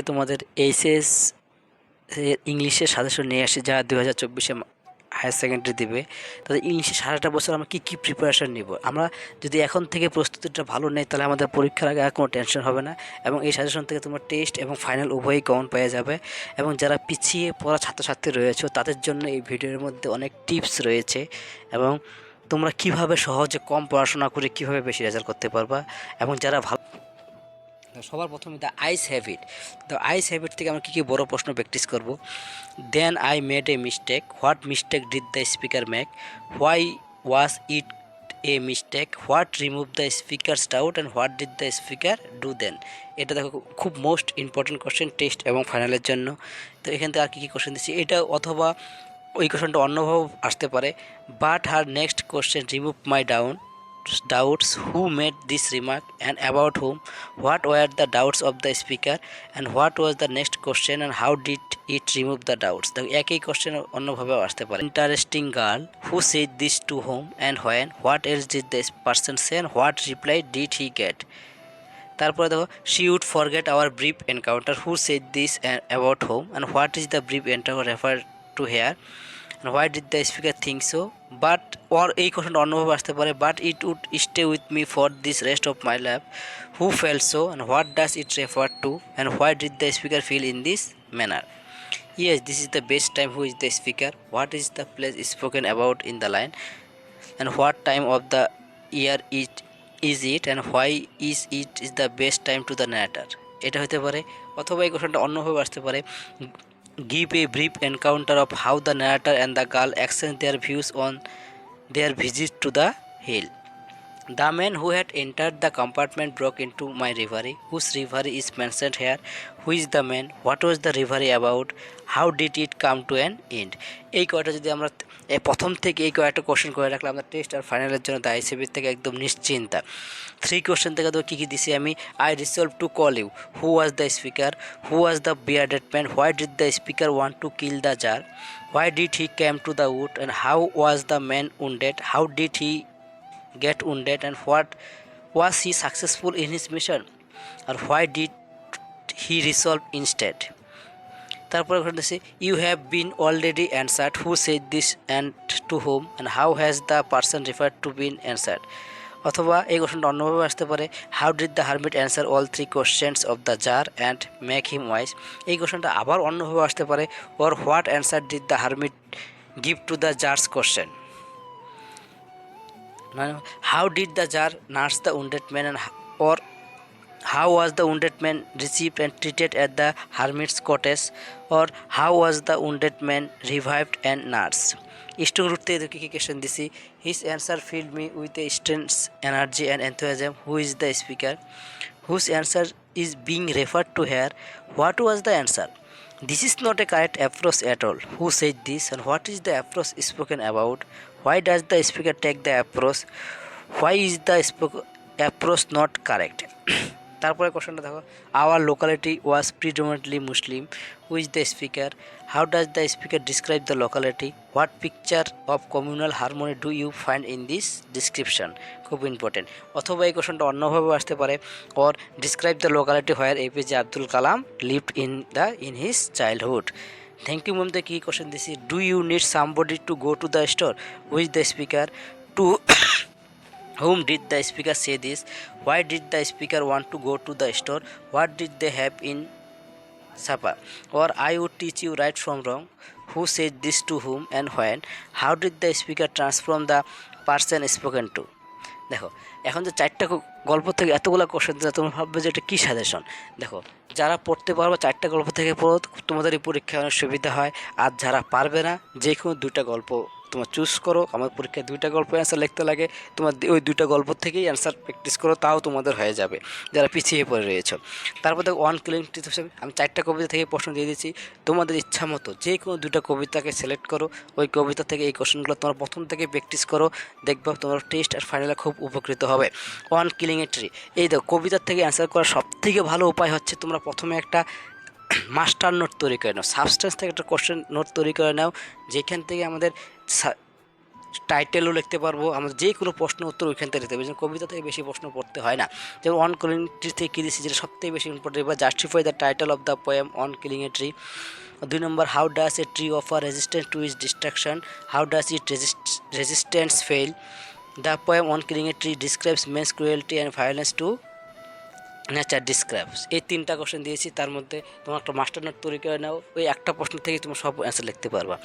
তোমাদের এইচএস ইংলিশের সাজেশন নিয়ে আসি, যা 2024-এ হায়ার সেকেন্ডারি দিবে। তাদের ইংলিশে সারাটা বছর আমরা কী কী প্রিপারেশান নিব, আমরা যদি এখন থেকে প্রস্তুতিটা ভালো নেই তাহলে আমাদের পরীক্ষার আগে আর কোনো টেনশন হবে না। এবং এই সাজেশন থেকে তোমার টেস্ট এবং ফাইনাল উভয়ই কমন পেয়ে যাবে। এবং যারা পিছিয়ে পড়া ছাত্রছাত্রী রয়েছে তাদের জন্য এই ভিডিওর মধ্যে অনেক টিপস রয়েছে, এবং তোমরা কিভাবে সহজে কম পড়াশোনা করে কিভাবে বেশি রেজাল্ট করতে পারবা। এবং যারা ভালো, সবার প্রথমে দ্য আইস হ্যাবিট থেকে আমরা কী কী বড় প্রশ্ন প্র্যাকটিস করব। Then I made a mistake, what mistake did the speaker make, why was it a mistake, what remove the speaker's doubt and what did the speaker do then. এটা দেখো খুব most important question test এবং ফাইনালের জন্য। তো এখান থেকে আর কী কী question দিচ্ছি, এটা অথবা ওই কোশ্চেনটা অন্যভাবে আসতে পারে। But her next question remove my doubts, who made this remark and about whom, what were the doubts of the speaker and what was the next question and how did it remove the doubts। দেখো একই question অন্যভাবেও আসতে পারে। Interesting girl, who said this to whom and when, what else did this person say and what reply did he get। তারপরে দেখো she would forget our brief encounter, who said this and about whom and what is the brief encounter referred to here and why did the speaker think so। But or এই কোশ্চেনটা অন্যভাবে আসতে পারে, but it would stay with me for this rest of my life, who fell so and what does it refer to and why did the speaker feel in this manner. Yes, this is the best time, who is the speaker, what is the place spoken about in the line and what time of the year is it and why is the best time to the narrator. এটা হতে পারে। অথবা এই কোশ্চেনটা অন্যভাবে আসতে পারে, give a brief encounter of how the narrator and the girl exchange their views on their visit to the hill. The man who had entered the compartment broke into my reverie. Whose reverie is mentioned here? Who is the man? What was the reverie about? How did it come to an end? এই কয়টা যদি আমরা প্রথম থেকে এই কয়েকটা question করে রাখলে আমরা টেস্ট আর ফাইনালের জন্য দ্য আইসিবির থেকে একদম নিশ্চিন্তা। 3 কোশ্চেন থেকে তো কী কী দিছি আমি, I resolve to call you, who was the speaker, who was the bearded man, why did the speaker want to kill the czar, why did he came to the wood and how was the man wounded, how did he get wounded and what was he successful in his mission or why did he resolve instead। তারপরে ঘটেছে you have been already answered, who said this and to whom and how has the person referred to been answered. অথবা এই কোশ্চেনটা অন্যভাবে আসতে পারে, how did the hermit answer all 3 questions of the tsar and make him wise. এই কোশ্চেনটা আবার অন্যভাবে আসতে পারে, or what answer did the hermit give to the tsar's question. How did the jar nurse the wounded man or how was the wounded man received and treated at the hermit's cottage or how was the wounded man revived and nursed। স্ট্রোক রুট থেকে কী কী question দিছি, his answer filled me with a strength energy and enthusiasm, who is the speaker, whose answer is being referred to here, what was the answer, this is not a correct approach at all, who said this and what is the approach spoken about, why does the speaker take the approach, why is the approach not correct। তারপরে কোশ্চেনটা দেখো, our locality was predominantly Muslim, who is the speaker, how does the speaker describe the locality, what picture of communal harmony do you find in this description. খুব important. অথবা এই কোশ্চেনটা অন্যভাবে আসতে পারে, or describe the locality where APJ Abdul Kalam lived in his childhood. Thank you মমতে কী question দিছি, do you need somebody to go to the store, who is the speaker, two whom did the speaker say this, why did the speaker want to go to the store, what did they have in supper, or I would teach you right from wrong, who said this to whom and when, how did the speaker transform the person spoken to। দেখো এখন যে 4টা গল্প থেকে এতগুলো question দিলে তোমরা ভাববে যে এটা কী সাজেশন। দেখো যারা পড়তে পারবে 4টা গল্প থেকে পড়ো, তোমাদের এই পরীক্ষায় অনেক সুবিধা হয়। আর যারা পারবে না, যে কোনো 2টা গল্প তোমার চুজ করো। আমার পরীক্ষায় 2টা গল্প অ্যান্সার লিখতে লাগে, তোমার ওই 2টা গল্প থেকেই অ্যান্সার প্র্যাকটিস করো, তাও তোমাদের হয়ে যাবে যারা পিছিয়ে পড়ে রয়েছে। তারপর দেখো ওয়ান ক্লিং টিপস হিসেবে আমি 4টা কবিতা থেকে প্রশ্ন দিয়ে দিচ্ছি, তোমাদের ইচ্ছা মতো যে কোনো 2টা কবিতাকে সিলেক্ট করো, ওই কবিতা থেকে এই কোশ্চেনগুলো তোমরা প্রথম থেকে প্র্যাকটিস করো, দেখবে তোমার টেস্ট আর ফাইনালে খুব উপকৃত হবে। ওয়ান কিলিং এ ট্রি, এই দেখো কবিতার থেকে অ্যান্সার করার সবথেকে ভালো উপায় হচ্ছে তোমরা প্রথমে একটা মাস্টার নোট তৈরি করে নাও, সাবস্টেন্স থেকে একটা কোশ্চেন নোট তৈরি করে নাও, যেখান থেকে আমাদের টাইটেলও লিখতে পারবো, আমরা যে কোনো প্রশ্ন উত্তর ওইখান থেকে লিখতে পারবো। যেমন কবিতা থেকে বেশি প্রশ্ন পড়তে হয় না। যেমন অন কিলিং ট্রি থেকে কী দিচ্ছি, যেটা সবথেকে বেশি ইম্পর্টেন্ট, বা justify the title of the poem on killing a tree. 2 নম্বর, how does a tree offer resistance to its destruction, how does it resistance fail. The poem on killing a tree describes men's cruelty and violence to nature describes. এই 3টা question দিয়েছি, তার মধ্যে তোমার একটা master note তৈরি করে নাও, ওই একটা প্রশ্ন থেকে তুমি সব অ্যান্সার লিখতে পারবা।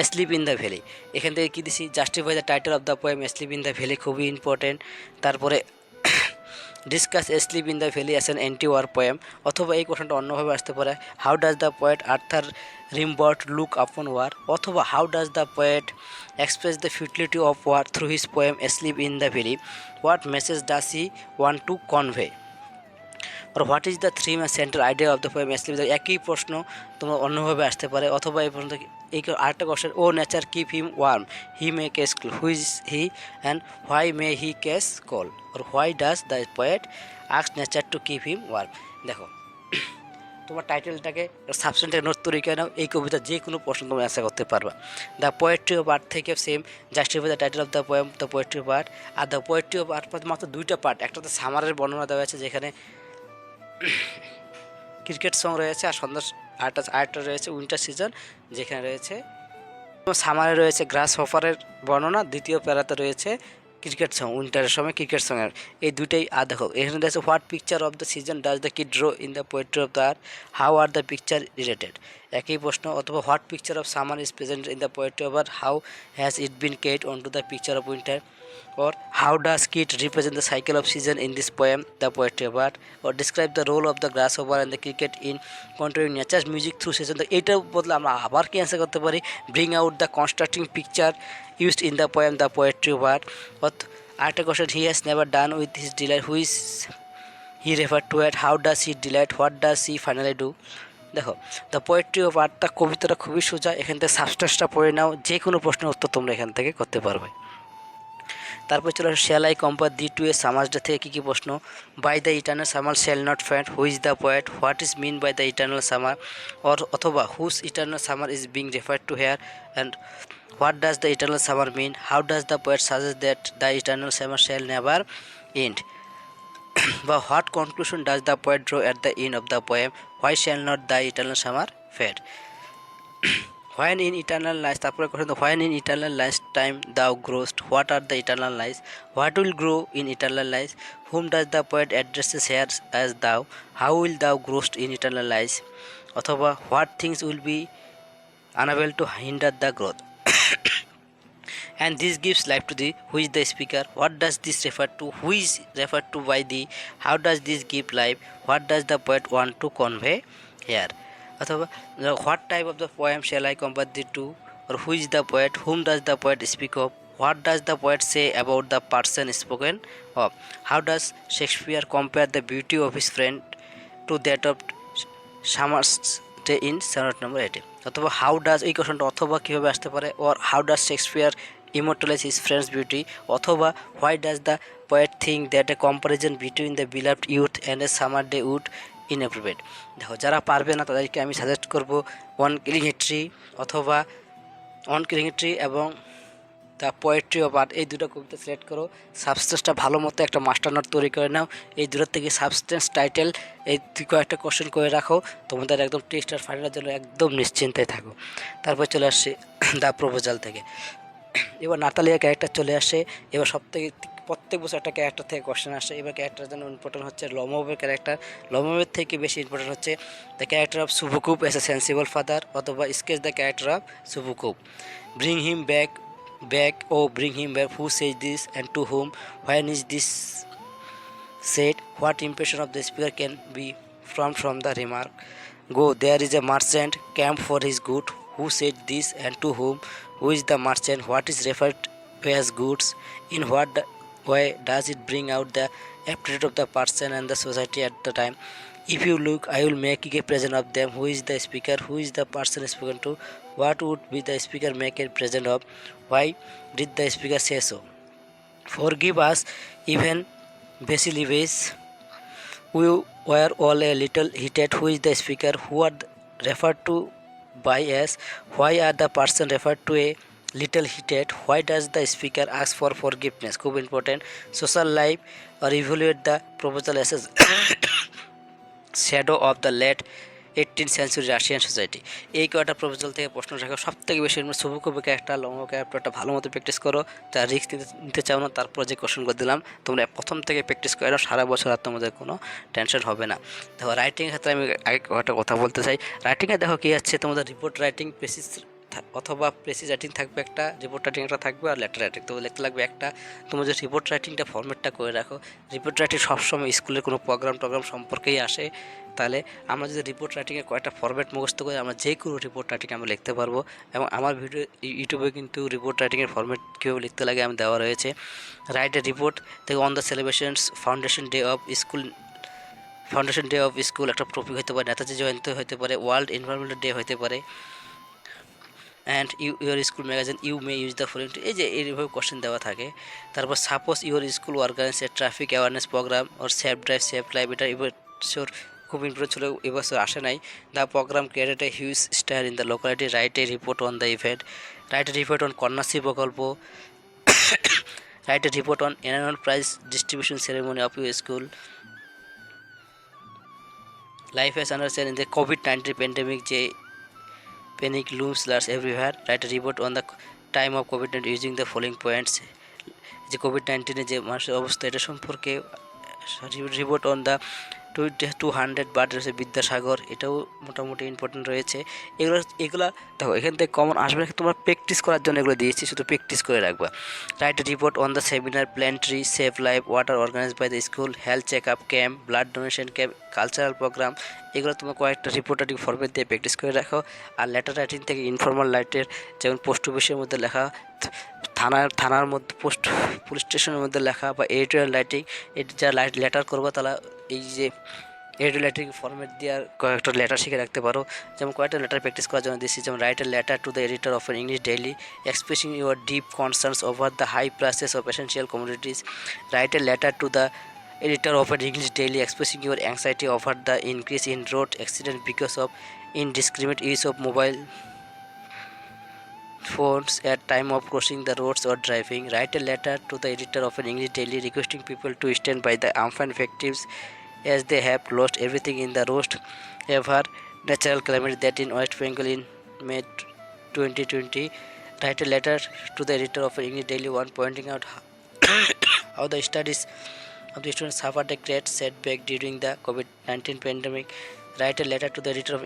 স্লিপ ইন দ্য ভ্যালি, এখান থেকে কী দিছি, justify the title of the poem sleep in the valley, খুবই ইম্পর্টেন্ট। তারপরে discuss sleep in the valley as an anti war poem, অথবা এই কোশ্চেনটা অন্যভাবে আসতে পারে, how does the poet Arthur Rimbaud look upon war, অথবা how does the poet express the futility of war through his poem sleep in the valley, what message does he want to convey, or what is the theme and centre idea of the poem sleep. একই প্রশ্ন তোমার অন্যভাবে আসতে পারে, অথবা এই প্রশ্ন এই আরেকটা question, O nature keep him warm, he may catch cold, who is he and why may he catch cold, আর why does the poet ask nature to keep him warm. দেখো তোমার টাইটেলটাকে সাবস্টেন্সটাকে নোট তৈরি করে নাও, এই কবিতা যে কোনো প্রশ্ন তুমি অ্যান্সার করতে পারবা। দ্য পোয়েট্রি অফ আর্ট থেকে same, justify the title of the poem the poetry of art. Are the poetry of art মাত্র 2টা পার্ট, একটাতে সামারের বর্ণনা দেওয়া আছে যেখানে ক্রিকেট সং রয়েছে, আর সন্ধ্যা আরেকটা রয়েছে উইন্টার সিজন, যেখানে রয়েছে সামারে রয়েছে গ্রাস হপারের বর্ণনা, দ্বিতীয় প্যারাতে রয়েছে ক্রিকেট সং, উইন্টারের সময় ক্রিকেট সঙের, এই দুইটাই। আর দেখো এখানে রয়েছে what picture of the season does the kid draw in the poetry of the art, how are the picture related, একই প্রশ্ন। অথবা what picture of summer is present in the poetry of art, how has it been caught on to the picture of winter, or how does kit represent the cycle of season in this poem the poetry of art, or describe the role of the grasshopper and the cricket in controlling nature's music through season। তো এইটার বদলে আমরা আবার কি answer করতে পারি, bring out the constructing picture used in the poem the poetry of art। আরেকটা question, he has never done with his delight, who is he referred to at, how does he delight, what does he finally do। দেখো the poetry of আর্টটা কবিতাটা খুবই সোজা, এখান থেকে সাবস্টেন্সটা পড়ে নাও, যে কোনো প্রশ্নের উত্তর তোমরা এখান থেকে করতে পারবে। তারপর চলে আসে shall I compare thee to a summer's day থেকে কী কী প্রশ্ন, by the eternal summer shall not fade, who is the poet, what is mean by the eternal summer, অথবা whose eternal summer is being referred to here, and what does the eternal summer mean, how does the poet suggest that the eternal summer shall never end, বা what conclusion does the poet draw at the end of the poem, why shall not the eternal summer fade. When in eternal life, তারপরে question, when in eternal life time thou growest, what are the eternal lives, what will grow in eternal life, whom does the poet addresses here as thou, how will thou growest in eternal life, অথবা what things will be unable to hinder the growth, and this gives life to thee, who is the speaker, what does this refer to, who is referred to by thee, how does this give life, what does the poet want to convey here, অথবা what type of the poem shall I compare thee to, or who is the poet, whom does the poet speak of, what does the poet say about the person spoken of, how does Shakespeare compare the beauty of his friend to that of Summer's Day in sonnet number 18। অথবা how does, এই কোশ্চেনটা অথবা কীভাবে আসতে পারে, or how does Shakespeare immortalize his friend's beauty, অথবা why does the poet think that a comparison between the beloved youth and a summer day would inappropriate। দেখো যারা পারবে না তাদেরকে আমি সাজেস্ট করব অন কিলিং এ ট্রি, অথবা on killing a tree এবং দ্য পোয়েট্রি অফ আর্ট, এই দুটো কবিতা সিলেক্ট করো, সাবস্টেন্সটা ভালো মতো একটা মাস্টার নোট তৈরি করে নাও, এই দুটোর থেকে সাবস্টেন্স টাইটেল এই কয়েকটা কোশ্চেন করে রাখো, তোমাদের একদম টেস্ট আর ফাইনালের জন্য একদম নিশ্চিন্তায় থাকো। তারপর চলে আসছে দ্য প্রপোজাল থেকে, এবার নাতালিয়া ক্যারেক্টার চলে আসে, এবার প্রত্যেক বছর একটা ক্যারেক্টার থেকে কোশ্চেন আসে, এবার ক্যারেক্টার জন্য ইম্পর্টেন্ট হচ্ছে লমোভের ক্যারেক্টার, লমোভের থেকে বেশি ইম্পর্টেন্ট হচ্ছে দ্য ক্যারেক্টার অফ সুবুকুপ এস এ সেন্সিবল ফাদার, অথবা স্কেচ দ্য ক্যারেক্টার অফ সুবুকুপ, ব্রিং হিম ব্যাক ও bring him back, who says this and to whom, when is this said, what impression of the speaker can be from the remark, go there is a merchant camp for his good, who said this and to whom, who is the merchant, what is referred to as goods, in what way does it bring out the aptitude of the person and the society at the time, if you look I will make a present of them, who is the speaker, who is the person spoken to, what would be the speaker make a present of, why did the speaker say so, forgive us even Basilius, we were all a little heated, who is the speaker, who are referred to by as, why are the person referred to little heated. Why does the speaker ask for forgiveness? খুব important. Social life or evaluate the proposal as a shadow of the late 18th century Russian society. এই কয়টা proposal থেকে প্রশ্ন রাখা সব থেকে বেশি সুবুকবিকে একটা লম্ব ক্যারেক্টারটা ভালো মতো প্র্যাকটিস করো। যারা রিস্ক নিতে চাও না তারপর যে কোশ্চেনগুলো দিলাম তোমরা প্রথম থেকে প্র্যাকটিস করে নাও, সারা বছর আর তোমাদের কোনো টেনশন হবে না। দেখো রাইটিংয়ের ক্ষেত্রে আমি আগে একটা কথা বলতে চাই। রাইটিংয়ে দেখো কী আছে, তোমাদের রিপোর্ট রাইটিং প্রেসিস অথবা প্রেসিস রাইটিং থাকবে একটা, রিপোর্ট রাইটিং একটা থাকবে, আর লেটার রাইটিং। তো লিখতে লাগবে একটা। তোমার যে রিপোর্ট রাইটিংটা ফর্মেটটা করে রাখো। রিপোর্ট রাইটিং সবসময় স্কুলের কোনো প্রোগ্রাম সম্পর্কেই আসে। তাহলে আমরা যদি রিপোর্ট রাইটিংয়ের কয়েকটা ফরম্যাট মুখস্থ করে আমরা যে কোনো রিপোর্ট রাইটিং আমরা লিখতে পারবো। এবং আমার ভিডিও ইউটিউবে কিন্তু রিপোর্ট রাইটিংয়ের ফরম্যাট কীভাবে লিখতে লাগে আমি দেওয়া রয়েছে। রাইট এ রিপোর্ট থেকে on the celebrations foundation day of school একটা টপিক হতে পারে, নেতাজি জয়ন্তী হতে পারে, ওয়ার্ল্ড এনভায়রনমেন্টাল ডে হতে পারে, and your school magazine you may use the following. এই যে এইভাবে কোশ্চেন দেওয়া থাকে। তারপর suppose your school organize a traffic awareness programme or safe drive safe life. এটা এবছর খুব ইম্পর্টেন্ট ছিল, এবছর আসে নাই। The programme created a huge stir in the locality. Write a report on the event. Write a report on Kanyashree Prakalpa. Write a report on annual prize distribution ceremony of your school. Life has understand in the COVID-19 pandemic যে panic looms large everywhere. Write a report on the time of COVID-19 using the following points. যে COVID-19 যে মানুষের অবস্থা এটা সম্পর্কে report on the 200 bird রয়েছে বিদ্যাসাগর, এটাও মোটামুটি ইম্পর্টেন্ট রয়েছে। এগুলো দেখো এখান থেকে কমন আসবে না, তোমার প্র্যাকটিস করার জন্য এগুলো দিয়েছি, শুধু প্র্যাকটিস করে রাখবা। Write report on the seminar plant tree save life water organised by the school, health check up camp, blood donation camp, cultural programme. এগুলো তোমার কয়েকটা রিপোর্ট রাইটিং ফর্মেট দিয়ে প্র্যাকটিস করে রাখো। আর লেটার রাইটিং থেকে ইনফর্মাল লাইটের যেমন পোস্ট অফিসের মধ্যে লেখা, থানার মধ্যে পুলিশ স্টেশনের মধ্যে লেখা, বা এডিটোরিয়াল রাইটিং, যারা লেটার করবো তারা এই যে এডিটোরিয়াল রাইটিং ফর্মেট দিয়ে কয়েকটা লেটার শিখে রাখতে পারো। যেমন কয়েকটা লেটার প্র্যাকটিস করার জন্য দিচ্ছি, যেমন write a letter to the editor of an English daily expressing your deep concerns over the high prices of essential commodities. Write a letter to the editor of an English daily expressing your anxiety over the increase in road accident because of indiscriminate use of mobile phones at time of crossing the roads or driving. Write a letter to the editor of an English daily requesting people to stand by the unfound victims as they have lost everything in the worst ever natural calamity that in West Bengal in May 2020. Write a letter to the editor of an English daily one pointing out how the studies of the students suffered a great setback during the COVID-19 pandemic. Write a letter to the editor of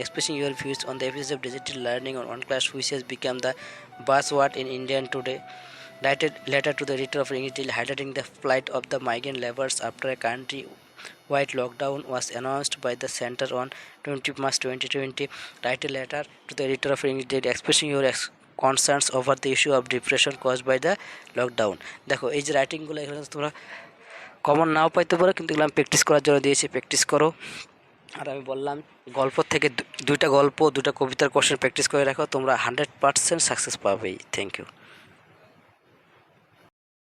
expressing your views on the efficiency of digital learning on one class which has become the buzzword in India today. Write a letter to the editor of English Daily highlighting the plight of the migrant laborers after a country-wide lockdown was announced by the center on 20 March 2020. Write a letter to the editor of English Daily expressing your concerns over the issue of depression caused by the lockdown. দেখো এই যে রাইটিংগুলো এখানে তোমরা common নাও পাইতে পারো, কিন্তু এগুলো আমি প্র্যাকটিস করার জন্য দিয়েছি, প্র্যাকটিস করো। আর আমি বললাম গল্প থেকে দুইটা কবিতার কোশ্চেন প্র্যাকটিস করে রাখো, তোমরা 100% সাকসেস পাবেই। Thank you.